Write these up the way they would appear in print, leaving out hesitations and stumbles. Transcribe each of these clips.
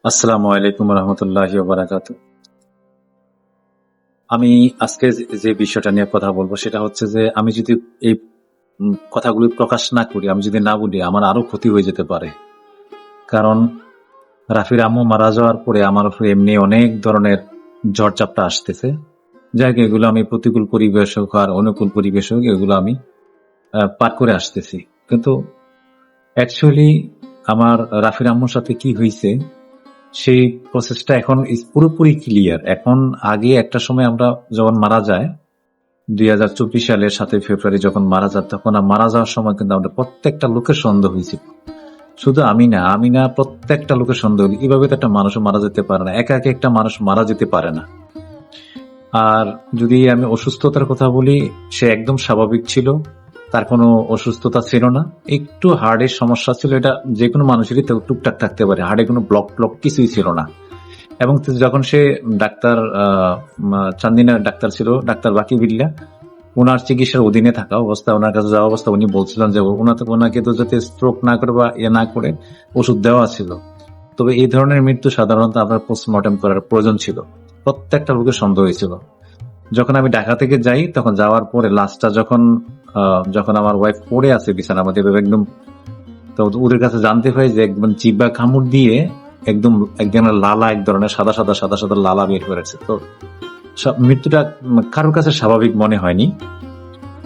আসসালামু আলাইকুম রহমতুল্লাহি ওয়া বারাকাতুহু। আমি আজকে যে বিষয়টা নিয়ে কথা বলবো সেটা হচ্ছে যে আমি যদি এই কথাগুলি প্রকাশ না করি, আমি যদি না বলি, আমার আরো ক্ষতি হয়ে যেতে পারে। কারণ রাফির আম্মু মারা যাওয়ার পরে আমার উপরে এমনি অনেক ধরনের ঝড়-ঝাপটা আসতেছে। যাই হোক, এগুলো আমি প্রতিকূল পরিবেশ হোক আর অনুকূল পরিবেশ হোক, এগুলো আমি পার করে আসতেছি। কিন্তু অ্যাকচুয়ালি আমার রাফির আম্মুর সাথে কি হয়েছে সেই প্রসেসটা এখন পুরোপুরি ক্লিয়ার। এখন আগে একটা সময় আমরা যখন মারা যায় 2024 সালের 7 ফেব্রুয়ারি যখন মারা যায়, তখন মারা যাওয়ার সময় কিন্তু আমাদের প্রত্যেকটা লোকের সন্দেহ হয়েছিল। শুধু আমি না প্রত্যেকটা লোকের সন্দেহ হয়েছিল। এভাবে তো একটা মানুষ মারা যেতে পারে না, একা একা একটা মানুষ মারা যেতে পারে না। আর যদি আমি অসুস্থতার কথা বলি, সে একদম স্বাভাবিক ছিল, তার কোনো অসুস্থতা ছিল না। একটু হার্টের সমস্যা ছিল, এটা যে কোনো মানুষেরই তো টুকটাক থাকতে পারে, হার্টে কোনো ব্লক ব্লক কিছুই ছিল না। এবং যখন সে ডাক্তার চান্দিনার ডাক্তার ছিল, ডাক্তার বাকি বিল্লা, ওনার চিকিৎসার অধীনে থাকা অবস্থা, ওনার কাছে যাওয়া অবস্থা, উনি বলছিলেন যে ওনাকে তো যাতে স্ট্রোক না করে বা না করে ওষুধ দেওয়া ছিল। তবে এই ধরনের মৃত্যু সাধারণত আপনার পোস্টমর্টম করার প্রয়োজন ছিল। প্রত্যেকটা লোকের সন্দেহ হয়েছিল। যখন আমি ঢাকা থেকে যাই, তখন যাওয়ার পরে লাস্টটা যখন আমার ওয়াইফ পড়ে আছে বিছানার মধ্যে একদম, তো ওদের কাছে জানতে পারি যে একদম জিব্বা কামড় দিয়ে একদম এক ধরনের লালা, এক ধরনের সাদা সাদা সাদা সাদা লালা বের করেছে। তো মৃত্যুটা কারোর কাছে স্বাভাবিক মনে হয়নি।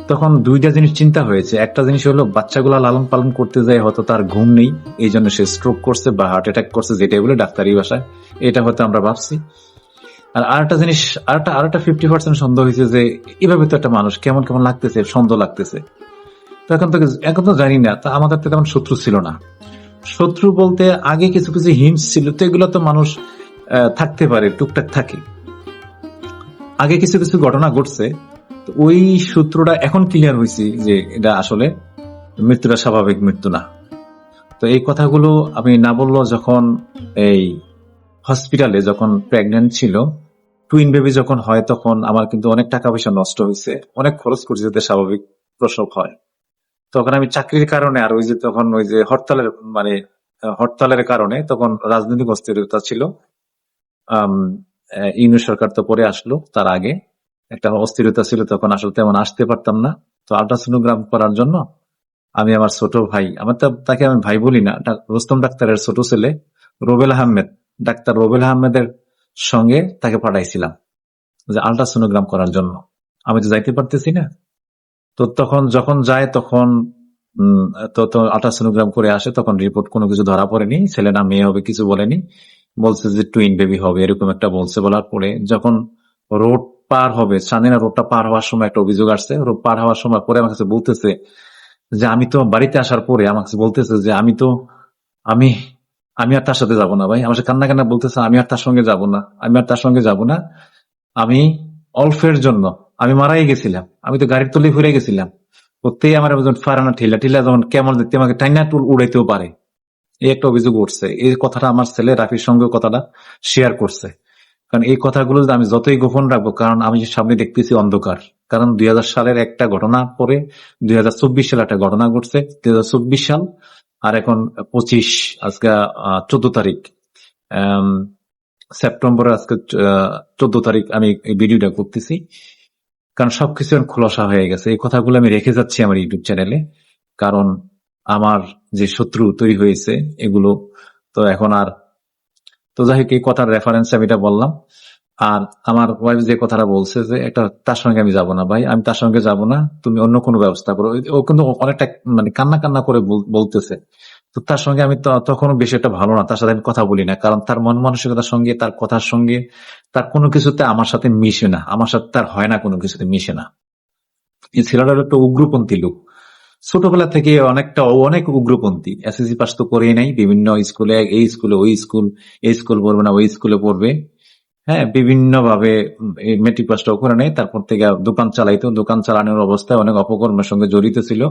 তখন দুইটা জিনিস চিন্তা হয়েছে। একটা জিনিস হলো, বাচ্চাগুলা লালন পালন করতে যায়, হয়তো তার ঘুম নেই, এই জন্য সে স্ট্রোক করছে বা হার্ট অ্যাটাক করছে, যেটাই বলে ডাক্তারি ভাষায়, এটা হয়তো আমরা ভাবছি। আর আরেকটা জিনিস, আরেকটা 50% সন্দেহ হয়েছে যে এভাবে তো একটা মানুষ কেমন কেমন লাগতেছে, সন্দেহ লাগতেছে। তো এখন তো জানি না, তা আমাদের তো তেমন শত্রু ছিল না। শত্রু বলতে আগে কিছু কিছু হিন্টস ছিল, তো এগুলো তো মানুষ থাকতে পারে, টুকটাক থাকে। আগে কিছু কিছু ঘটনা ঘটছে, তো ওই সূত্রটা এখন ক্লিয়ার হয়েছে যে এটা আসলে মৃত্যুটা স্বাভাবিক মৃত্যু না। তো এই কথাগুলো আমি না বললেও, যখন এই হসপিটালে যখন প্রেগনেন্ট ছিল, টুইন বেবি যখন হয়, তখন আমার কিন্তু অনেক টাকা পয়সা নষ্ট হয়েছে, অনেক খরচ করছে যাতে স্বাভাবিক প্রসব হয়। তখন আমি চাকরির কারণে আর ওই যে হরতালের মানে হরতালের কারণে তখন রাজনৈতিক অস্থিরতা ছিল। আম, ইউনিট সরকার তো পরে আসলো, তার আগে একটা অস্থিরতা ছিল, তখন আসলে তেমন আসতে পারতাম না। তো আল্ট্রাসোনোগ্রাম করার জন্য আমি আমার ছোট ভাই, তাকে আমি ভাই বলি না, রুস্তম ডাক্তারের ছোট ছেলে রোবেল আহমেদ, ডাক্তার রোবেল আহমেদের সঙ্গে তাকে পাঠাইছিলাম যে আল্ট্রাসোনোগ্রাম করার জন্য। আমি তো যাইতে পারতেছি না। তো তখন যখন যায়, তখন উম, তো আল্ট্রাসোনোগ্রাম করে আসে, তখন রিপোর্ট কোনো কিছু ধরা পড়েনি, ছেলে না মেয়ে হবে কিছু বলেনি, বলছে যে টুইন বেবি হবে, এরকম একটা বলছে। বলার পরে যখন রোড পার হবে, চাঁদিনা রোডটা পার হওয়ার সময় একটা অভিযোগ আসছে। রোড পার হওয়ার সময় পরে আমার কাছে বলতেছে যে আমি তো বাড়িতে আসার পরে আমার কাছে বলতেছে যে আমি আমি আর তার সাথে যাবো না ভাই, আমার সাথে কান্না কান্না বলতেছে, আমি আর তার সঙ্গে যাব না, আমি আর তার সঙ্গে যাব না। আমি অল্পের জন্য আমি মারাই গেছিলাম, আমি তো গাড়ির তলে ঘুরে গেছিলাম। ওতেই আমার একজন ফারানা ঠেলা ঠেলা যখন কেমন দেখতে আমাকে টাইনা টুল উড়াইতেও পারে, এই একটা অভিযোগ উঠছে। এই কথাটা আমার ছেলে রাফির সঙ্গে কথাটা শেয়ার করছে। কারণ এই কথাগুলো যদি আমি যতই গোপন রাখবো, কারণ আমি যে সামনে দেখতেছি অন্ধকার। কারণ 2000 সালের একটা ঘটনা পরে 2024 সালে একটা ঘটনা ঘটছে। 2024 সাল আর এখন 25, আজকে 14 তারিখ সেপ্টেম্বরের, আজকে 14 তারিখ আমি এই ভিডিওটা করতেছি। কারণ সবকিছু এখন খোলাসা হয়ে গেছে। এই কথাগুলো আমি রেখে যাচ্ছি আমার ইউটিউব চ্যানেলে, কারণ আমার যে শত্রু তৈরি হয়েছে এগুলো তো এখন আর, তো যাই হোক, এই কথার রেফারেন্স আমি এটা বললাম। আর আমার ওয়াইফ যে কথাটা বলছে যে একটা, তার সঙ্গে আমি যাব না ভাই, আমি তার সঙ্গে যাব না, তুমি অন্য কোনো ব্যবস্থা করো। ও কিন্তু অনেকটা মানে কান্না কান্না করে বলতেছে। তো তার সঙ্গে আমি তখনও বেশি একটা ভালো না, তার সাথে আমি কথা বলি না, কারণ তার মন মানসিকতার সঙ্গে, তার কথার সঙ্গে, তার কোনো কিছুতে আমার সাথে মিশে না, আমার সাথে তার হয় না, কোনো কিছুতে মিশে না। এই ছেলেটা হলো একটা উগ্রপন্থী লোক, ছোটবেলা থেকে অনেক উগ্রপন্থী। এসএসসি পাস তো করেই নাই, বিভিন্ন স্কুলে, এই স্কুলে ওই স্কুল, এই স্কুল পড়বে না ওই স্কুলে পড়বে, হ্যাঁ, বিভিন্ন ভাবে মেট্রিক পাসটাও করে নেই। তারপর থেকে দোকান চালাইতো, দোকান চালানোর অবস্থায় অনেক অপকর্মের সঙ্গে জড়িত ছিল।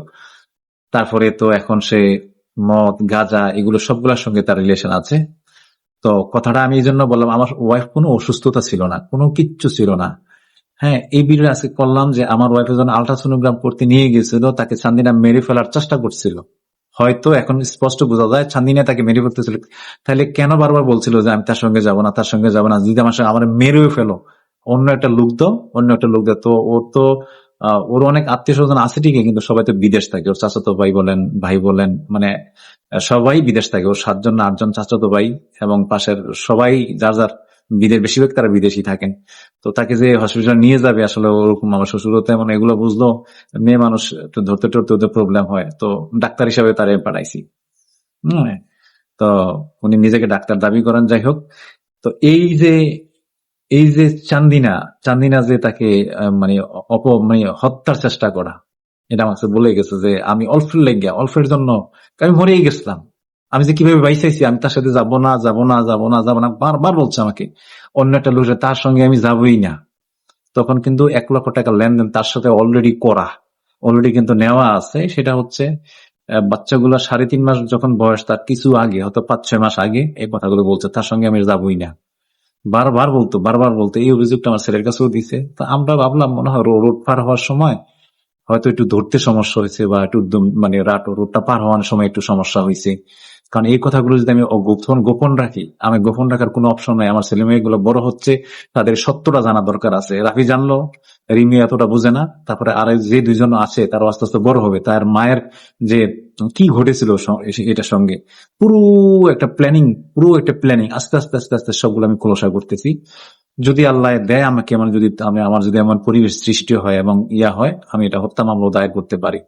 তারপরে তো এখন সে মদ গাঁজা এগুলো সবগুলোর সঙ্গে তার রিলেশন আছে। তো কথাটা আমি এই জন্য বললাম, আমার ওয়াইফ কোনো অসুস্থতা ছিল না, কোনো কিচ্ছু ছিল না। হ্যাঁ, এই ভিডিও আজকে করলাম যে আমার ওয়াইফ যখন আল্ট্রাসোনোগ্রাম করতে নিয়ে গেছিল, তাকে চান্দিনা মেরে ফেলার চেষ্টা করছিল। হয়তো এখন স্পষ্ট বোঝা যায় চান্দিনা তাকে মেরে ফেলতেছিল, তাহলে কেন বারবার বলছিল যে আমি তার সঙ্গে যাব না, তার সঙ্গে যাব না, যদি আমার সঙ্গে আমার মেরেও ফেলো, অন্য একটা লোক দাও, অন্য একটা লোক দাও। তো ওর তো ওর অনেক আত্মীয় স্বজন আছে ঠিকই, কিন্তু সবাই তো বিদেশ থাকে, ওর চাচাতো ভাই বলেন, ভাই বলেন, মানে সবাই বিদেশ থাকে। ওর 7 জন না 8 জন চাচাতো ভাই, এবং পাশের সবাই যার যার বিদেশ, বেশিরভাগ তারা বিদেশি থাকেন। তো তাকে যে হসপিটাল নিয়ে যাবে, আসলে ওরকম আমার শ্বশুরও তেমন এগুলো বুঝলো, মেয়ে মানুষ একটু ধরতে টরতে ওদের প্রবলেম হয়, তো ডাক্তার হিসাবে তারে পাঠাইছি। হম। তো উনি নিজেকে ডাক্তার দাবি করেন, যাই হোক। তো এই যে চান্দিনা, চান্দিনা যে তাকে মানে মানে হত্যার চেষ্টা করা, এটা আমাকে বলে গেছে যে আমি অল্পের লেগে, অল্পের জন্য আমি মরেই গেছিলাম, আমি যে কিভাবে বাইসাইছি, আমি তার সাথে যাবো না, যাবো না, যাবো না, যাবো না, বারবার বলছে আমাকে। অন্য একটা লোক, তার সঙ্গে আমি যাবোই না। তখন কিন্তু 1 লক্ষ টাকা লেনদেন তার সাথে অলরেডি করা, অলরেডি কিন্তু নেওয়া আছে। সেটা হচ্ছে বাচ্চাগুলো 3.5 মাস যখন বয়স, তার কিছু আগে, হয়তো 5-6 মাস আগে এই কথাগুলো বলছে, তার সঙ্গে আমি যাবোই না। বারবার বলতো। এই অভিযোগটা আমার ছেলের কাছেও দিছে। তা আমরা ভাবলাম মনে হয় রোড পার হওয়ার সময় হয়তো একটু ধরতে সমস্যা হয়েছে, বা একটু মানে রোডটা পার হওয়ার সময় একটু সমস্যা হয়েছে। কারণ এই কথাগুলো যদি আমি গোপন রাখি, আমি গোপন রাখার কোনো অপশন নাই। আমার ছেলে মেয়েগুলো বড় হচ্ছে, তাদের সত্যটা জানা দরকার আছে। রাফি জানলো, রিমি এতটা বুঝে না, তারপরে আর যে 2 জন আছে তারা আস্তে আস্তে বড় হবে। তার মায়ের যে কি ঘটেছিল এটার সঙ্গে, পুরো পুরো একটা প্ল্যানিং আস্তে আস্তে আস্তে আস্তে সবগুলো আমি খোলসা করতেছি। যদি আল্লাহ দেয় আমাকে, আমার যদি এমন পরিবেশ সৃষ্টি হয় এবং হয়, আমি এটা হত্যা মামলা দায়ের করতে পারি।